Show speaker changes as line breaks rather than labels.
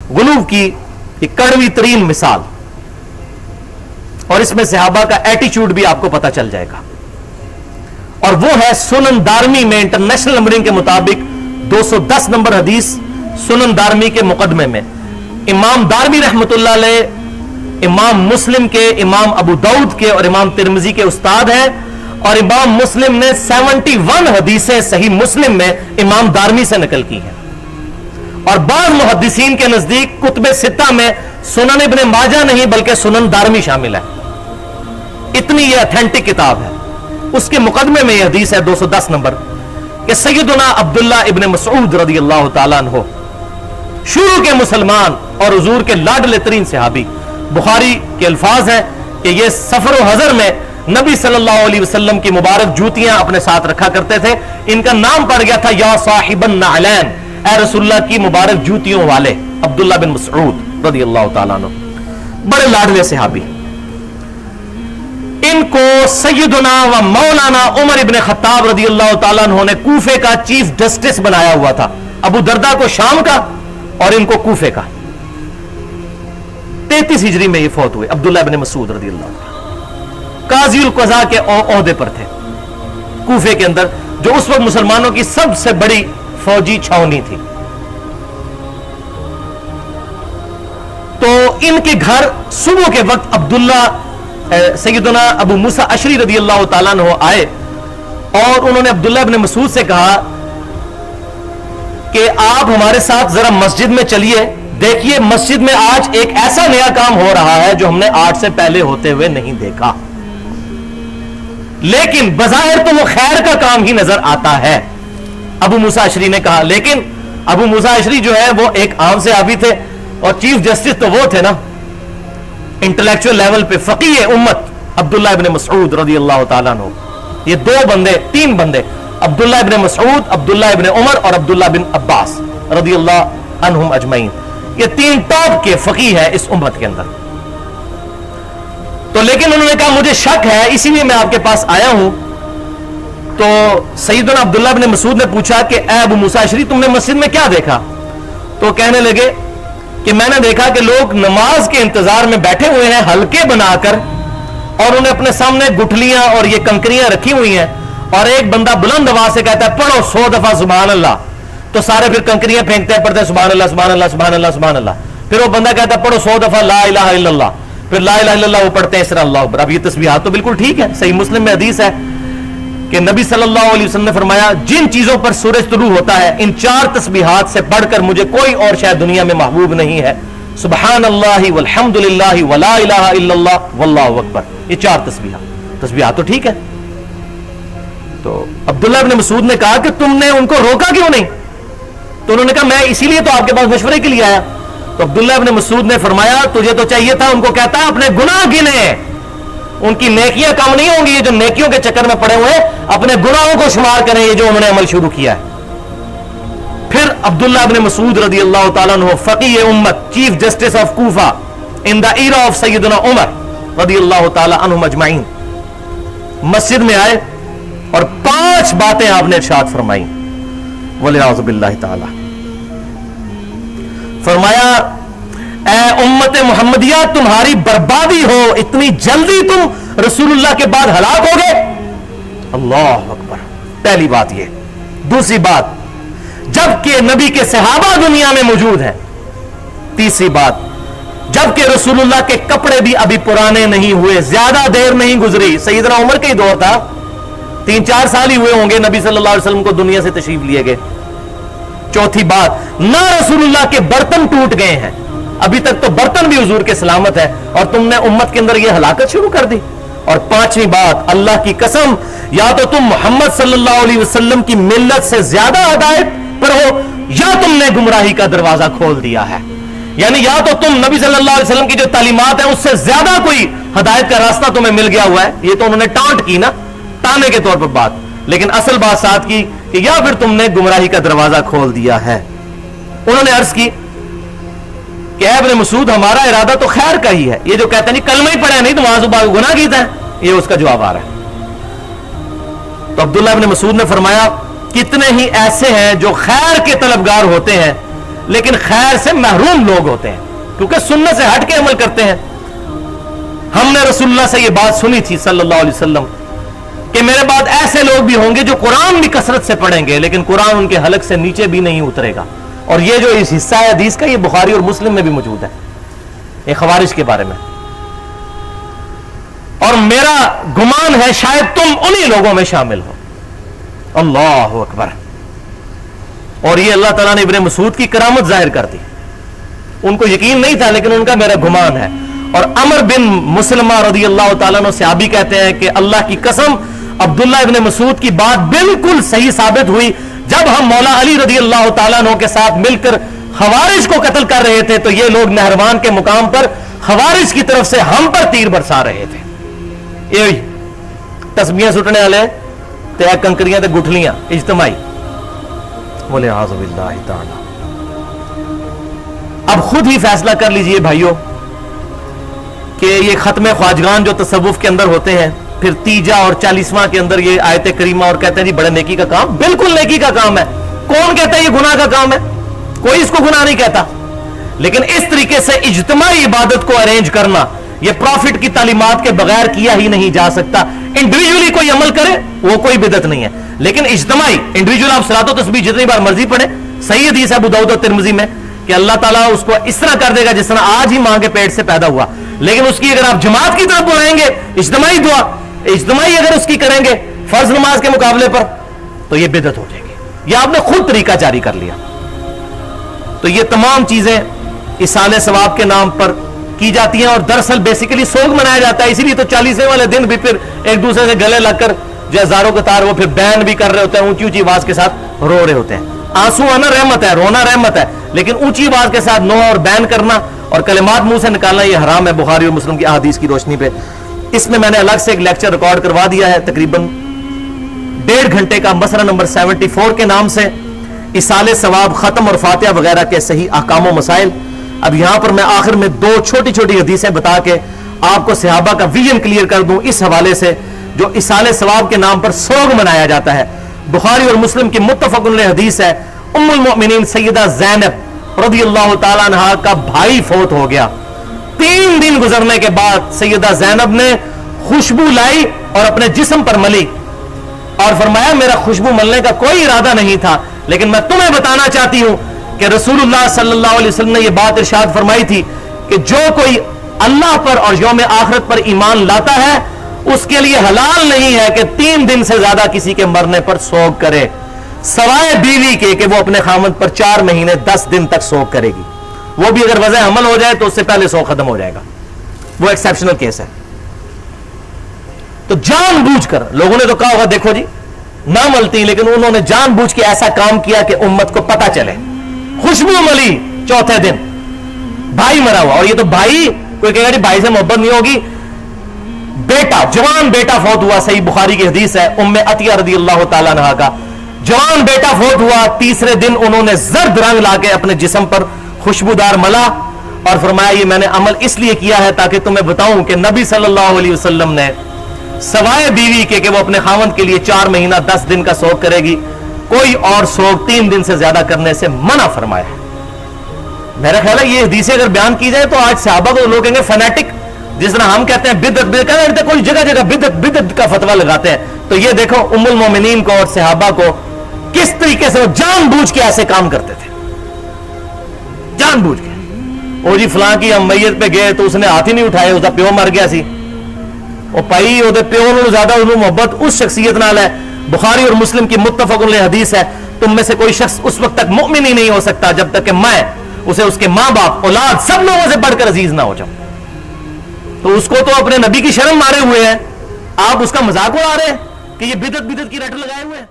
गुलूब की एक कड़वी तरीन मिसाल, और इसमें सहाबा का एटीट्यूड भी आपको पता चल जाएगा। और वो है सुनन दारमी में इंटरनेशनल नंबरिंग के मुताबिक 210 नंबर हदीस सुनन दारमी के मुकदमे में। इमाम दारमी रहमतुल्लाह अलैह इमाम मुस्लिम के, इमाम अबू दाऊद के और इमाम तिरमिजी के उस्ताद हैं, और इमाम मुस्लिम ने 71 हदीसें सही मुस्लिम में इमाम दारमी से नकल की हैं। और बाद मुहद्दिसीन के नजदीक कुतुब सित्ता में सुनन इब्ने माजा नहीं बल्कि सुनन दारमी शामिल है। इतनी ये ऑथेंटिक किताब है। उसके मुकदमे में यह हदीस है 210 नंबर कि सैयदुना अब्दुल्ला इब्ने मसऊद रदियल्लाहु ताला अन्हु शुरू के मुसलमान और हुजूर के लाडले तरीन सहाबी। बुखारी के अल्फाज हैं कि ये सफर हजर में नबी सल्लल्लाहु अलैहि वसल्लम की मुबारक जूतियां अपने साथ रखा करते थे। इनका नाम पड़ गया था या साहिबन नालैन, ए रसूलुल्लाह की मुबारक जूतियों वाले अब्दुल्ला बिन मसऊद रदियल्लाहु ताला अन्हु, बड़े लाडले सहाबी। इनको सैयदुना व मौलाना उमर इब्ने खत्ताब रदियल्लाहु ताला अन्हु ने कूफे का चीफ जस्टिस बनाया हुआ था। अबू दरदा को शाम का और इनको कूफे का। 33 हिजरी में ये फौत हुए अब्दुल्ला इब्ने मसूद रदियल्लाहु ताला। काज़ीउल क़ज़ा के ओहदे पर थे कूफे के अंदर, जो उस वक्त मुसलमानों की सबसे बड़ी फौजी छावनी थी। तो इनके घर सुबह के वक्त अब्दुल्ला सैयदुना अबू मूसा अशरी रदियल्लाहु ताला अन्हु आए और उन्होंने अब्दुल्ला इब्ने मसूद से कहा कि आप हमारे साथ जरा मस्जिद में चलिए, देखिए मस्जिद में आज एक ऐसा नया काम हो रहा है जो हमने आज से पहले होते हुए नहीं देखा। लेकिन बज़ाहिर तो वो खैर का काम ही नजर आता है। अबू मूसा अशरी ने कहा, लेकिन अबू मूसा अशरी जो है वो एक आम से आबी थे और चीफ जस्टिस तो वो थे ना इंटेलेक्चुअल लेवल पे, फकीह उम्मत अब्दुल्ला इब्ने मसऊद रदियल्लाहु ताला अन्हु। ये तीन बंदे अब्दुल्ला इब्ने मसऊद, अब्दुल्ला इब्ने उमर और अब्दुल्ला बिन अब्बास रदियल्लाहु अन्हुम अजमईन, ये तीन टॉप के फकीह है इस उम्मत के अंदर। तो लेकिन उन्होंने कहा मुझे शक है, इसीलिए मैं आपके पास आया हूं। तो सैयदना अब्दुल्ला इब्ने मसूद ने पूछा कि ए अबू मूसा अशरी, तुमने मस्जिद में क्या देखा? तो कहने लगे कि मैंने देखा कि लोग नमाज के इंतजार में बैठे हुए हैं हल्के बनाकर, और उन्हें अपने सामने गुठलियां और ये कंकरियां रखी हुई हैं, और एक बंदा बुलंद आवाज से कहता है पढ़ो 100 दफा सुभान अल्लाह। तो सारे फिर कंकरियां फेंकते हैं, पढ़ते हैं सुभान अल्लाह सुभान अल्लाह सुभान अल्लाह सुभान अल्लाह। फिर वो बंदा कहता है पढ़ो 100 दफा ला इलाहा इल्लल्लाह, फिर ला इलाहा इल्लल्लाह वो पढ़ते हैं इस तरह अल्लाह अकबर। अब ये तस्बीहात तो बिल्कुल ठीक है, सही मुस्लिम में हदीस है कि नबी सल्लल्लाहु अलैहि वसल्लम ने फरमाया जिन चीजों पर सूरज तुलू होता है इन 4 तस्बीहात से बढ़कर मुझे कोई और शायद दुनिया में महबूब नहीं है, सुबहान अल्लाह वल्हम्दुलिल्लाह वला इलाहा इल्लल्लाह वल्लाहु अकबर। ये 4 तस्बीहात तो ठीक है। तो अब्दुल्ला इब्ने मसूद ने कहा कि तुमने उनको रोका क्यों नहीं? तो उन्होंने कहा मैं इसीलिए तो आपके पास मशवरे के लिए आया। तो अब्दुल्ला इब्ने मसूद ने फरमाया तुझे तो चाहिए था, उनको कहता है अपने गुनाह गिने, उनकी नेकियां कम नहीं होंगी, ये जो नेकियों के चक्कर में पड़े हुए हैं अपने गुनाहों को शुमार करें, ये जो उन्होंने अमल शुरू किया है। फिर अब्दुल्ला इब्ने मसूद रदियल्लाहु ताला अन्हु फकीह उम्मत, chief justice of Kufa in the era of सैयदना उमर रदियल्लाहु ताला अन्हुम अजमईन, मस्जिद में आए और 5 बातें आपने इरशाद फरमाई। वलियाज़ु बिल्लाहि ताला, फरमाया ए उम्मत मुहम्मदिया तुम्हारी बर्बादी हो, इतनी जल्दी तुम रसूलुल्लाह के बाद हलाक हो गए। अल्लाह अकबर, पहली बात ये। दूसरी बात, जबकि नबी के सहाबा दुनिया में मौजूद हैं। तीसरी बात, जबकि रसूलुल्लाह के कपड़े भी अभी पुराने नहीं हुए, ज्यादा देर नहीं गुजरी, सैयदना उमर का ही दौर था, 3-4 साल ही हुए होंगे नबी सल्लल्लाहु अलैहि वसल्लम को दुनिया से तशरीफ लिए गए। चौथी बात, ना रसूलुल्लाह के बर्तन टूट गए हैं, अभी तक तो बर्तन भी हुजूर के सलामत है, और तुमने उम्मत के अंदर यह हलाकत शुरू कर दी। और 5वीं बात, अल्लाह की कसम, या तो तुम मोहम्मद सल्लल्लाहु अलैहि वसल्लम की मिल्लत से ज्यादा हिदायत पर हो, या तुमने गुमराही का दरवाजा खोल दिया है। यानी या तो तुम नबी सल्लल्लाहु अलैहि वसल्लम की जो तालीमात है उससे ज्यादा कोई हिदायत का रास्ता तुम्हें मिल गया हुआ है। ये तो उन्होंने टांट की ना, ताने के तौर पर बात, लेकिन असल बात साथ की कि या फिर तुमने गुमराही का दरवाजा खोल दिया है। उन्होंने अर्ज की कि इब्ने मसूद हमारा इरादा तो खैर का ही है, ये जो कहते हैं कलमा ही पढ़ा नहीं तो वहां से गुनाह कीता है, ये उसका जवाब आ रहा है। तो अब्दुल्ला इब्ने मसूद ने फरमाया कितने ही ऐसे हैं जो खैर के तलबगार होते हैं لیکن خیر سے محروم لوگ ہوتے ہیں کیونکہ سنت سے ہٹ کے عمل کرتے ہیں. ہم نے رسول اللہ سے یہ بات سنی تھی صلی اللہ علیہ وسلم کہ میرے بعد ایسے لوگ بھی ہوں گے جو قرآن بھی کثرت سے پڑھیں گے لیکن قرآن ان کے حلق سے نیچے بھی نہیں اترے گا. اور یہ جو اس حصہ ہے حدیث کا یہ بخاری اور مسلم میں بھی موجود ہے یہ خوارج کے بارے میں. اور میرا گمان ہے شاید تم انہی لوگوں میں شامل ہو. اللہ اکبر. اور یہ اللہ تعالیٰ نے ابن مسعود کی کرامت ظاہر کر دی. ان کو یقین نہیں تھا لیکن ان کا میرا گمان ہے. اور عمر بن مسلمہ رضی اللہ تعالیٰ عنہ صحابی کہتے ہیں کہ اللہ کی قسم عبداللہ ابن مسعود کی بات بالکل صحیح ثابت ہوئی. جب ہم مولا علی رضی اللہ تعالیٰ عنہ کے ساتھ مل کر خوارج کو قتل کر رہے تھے تو یہ لوگ نہروان کے مقام پر خوارج کی طرف سے ہم پر تیر برسا رہے تھے. یہ تسبیحاں سٹنے والے تے کنکریاں تے گٹھلیاں اجتماعی بولے اعوذ باللہ تعالی. اب خود ہی فیصلہ کر لیجئے بھائیوں کہ یہ ختم خواجگان جو تصوف کے اندر ہوتے ہیں پھر تیجا اور 40واں کے اندر یہ آیت کریمہ اور کہتے ہیں جی بڑا نیکی کا کام. بالکل نیکی کا کام ہے. کون کہتا ہے یہ گناہ کا کام ہے؟ کوئی اس کو گناہ نہیں کہتا. لیکن اس طریقے سے اجتماعی عبادت کو ارینج کرنا یہ پروفٹ کی تعلیمات کے بغیر کیا ہی نہیں جا سکتا. انڈیویجولی کوئی عمل کرے وہ کوئی بدعت نہیں ہے لیکن اجتماعی انڈیویجول آپ صلاۃ و تسبیح جتنی بار مرضی پڑھیں. صحیح حدیث ہے ابو داؤد اور ترمذی میں کہ اللہ تعالیٰ اس کو اس طرح کر دے گا جس طرح آج ہی ماں کے پیٹ سے پیدا ہوا. لیکن اس کی اگر آپ جماعت کی طرف بلائیں گے اجتماعی دعا اجتماعی اگر اس کی کریں گے فرض نماز کے مقابلے پر تو یہ بدعت ہو جائے گی. یہ آپ نے خود طریقہ جاری کر لیا. تو یہ تمام چیزیں اصالہ ثواب کے نام پر کی جاتی ہیں اور دراصل بیسیکلی سوگ منایا جاتا ہے. اسی لیے تو 40ویں والے دن بھی پھر ایک دوسرے سے گلے لگ کر جو ہزاروں کے تار وہ پھر بین بھی کر رہے ہوتے ہیں اونچی اونچی آواز کے ساتھ رو رہے ہوتے ہیں. آنسو آنا رحمت ہے رونا رحمت ہے لیکن اونچی آواز کے ساتھ نو اور بین کرنا اور کلمات منہ سے نکالنا یہ حرام ہے بخاری اور مسلم کی احادیث کی روشنی پہ. اس میں نے الگ سے ایک لیکچر ریکارڈ کروا دیا ہے تقریباً 1.5 گھنٹے کا مسئلہ نمبر 74 کے نام سے اصالہ ثواب ختم اور فاتحہ وغیرہ کے صحیح احکام و مسائل. اب یہاں پر میں آخر میں 2 چھوٹی چھوٹی حدیثیں بتا کے آپ کو صحابہ کا ویژن کلیئر کر دوں اس حوالے سے جو اصالہ ثواب کے نام پر سوگ منایا جاتا ہے. بخاری اور مسلم کی متفق علیہ حدیث ہے. ام المؤمنین سیدہ زینب رضی اللہ تعالیٰ عنہ کا بھائی فوت ہو گیا. 3 دن گزرنے کے بعد سیدہ زینب نے خوشبو لائی اور اپنے جسم پر ملی اور فرمایا میرا خوشبو ملنے کا کوئی ارادہ نہیں تھا لیکن میں تمہیں بتانا چاہتی ہوں کہ رسول اللہ صلی اللہ علیہ وسلم نے یہ بات ارشاد فرمائی تھی کہ جو کوئی اللہ پر اور یوم آخرت پر ایمان لاتا ہے اس کے لیے حلال نہیں ہے کہ 3 دن سے زیادہ کسی کے مرنے پر سوگ کرے سوائے بیوی کے کہ وہ اپنے خامند پر 4 مہینے 10 دن تک سوگ کرے گی. وہ بھی اگر وضع حمل ہو جائے تو اس سے پہلے سوگ ختم ہو جائے گا. وہ ایکسیپشنل کیس ہے. تو جان بوجھ کر لوگوں نے تو کہا ہوگا دیکھو جی نہ ملتی لیکن انہوں نے جان بوجھ کے ایسا کام کیا کہ امت کو پتا چلے. خوشبو ملی 4تھے دن بھائی مرا ہوا. اور یہ تو بھائی کوئی کہے گا جی بھائی سے محبت نہیں ہوگی. بیٹا جوان بیٹا فوت ہوا. صحیح بخاری کی حدیث ہے ام عطیہ رضی اللہ تعالیٰ عنہ کا جوان بیٹا فوت ہوا. 3رے دن انہوں نے زرد رنگ لا کے اپنے جسم پر خوشبودار ملا اور فرمایا یہ میں نے عمل اس لیے کیا ہے تاکہ تمہیں بتاؤں کہ نبی صلی اللہ علیہ وسلم نے سوائے بیوی کے کہ وہ اپنے خاوند کے لیے 4 مہینہ 10 دن کا سوگ کرے گی کوئی اور سوگ 3 دن سے زیادہ کرنے سے منع فرمایا ہے. میرا خیال ہے یہ حدیثیں اگر بیان کی جائے تو آج صحابہ کو لوگ کہیں گے فنیٹک جس طرح ہم کہتے ہیں بدعت کوئی جگہ جگہ بدعت کا فتویٰ لگاتے ہیں. تو یہ دیکھو ام المومنین کو اور صحابہ کو کس طریقے سے وہ جان بوجھ کے ایسے کام کرتے تھے. جان بوجھ کے وہ جی فلاں کی ہم میت پہ گئے تو اس نے ہاتھ ہی نہیں اٹھائے اس کا پیو مر گیا سی وہ پائی وہ پیو نو زیادہ انہوں محبت اس شخصیت نال ہے. بخاری اور مسلم کی متفق علیہ حدیث ہے تم میں سے کوئی شخص اس وقت تک مؤمن ہی نہیں ہو سکتا جب تک کہ میں اسے اس کے ماں باپ اولاد سب لوگوں سے بڑھ کر عزیز نہ ہو جاؤں. تو اس کو تو اپنے نبی کی شرم مارے ہوئے ہیں آپ اس کا مذاق اڑا رہے ہیں کہ یہ بدعت کی رٹ لگائے ہوئے ہیں.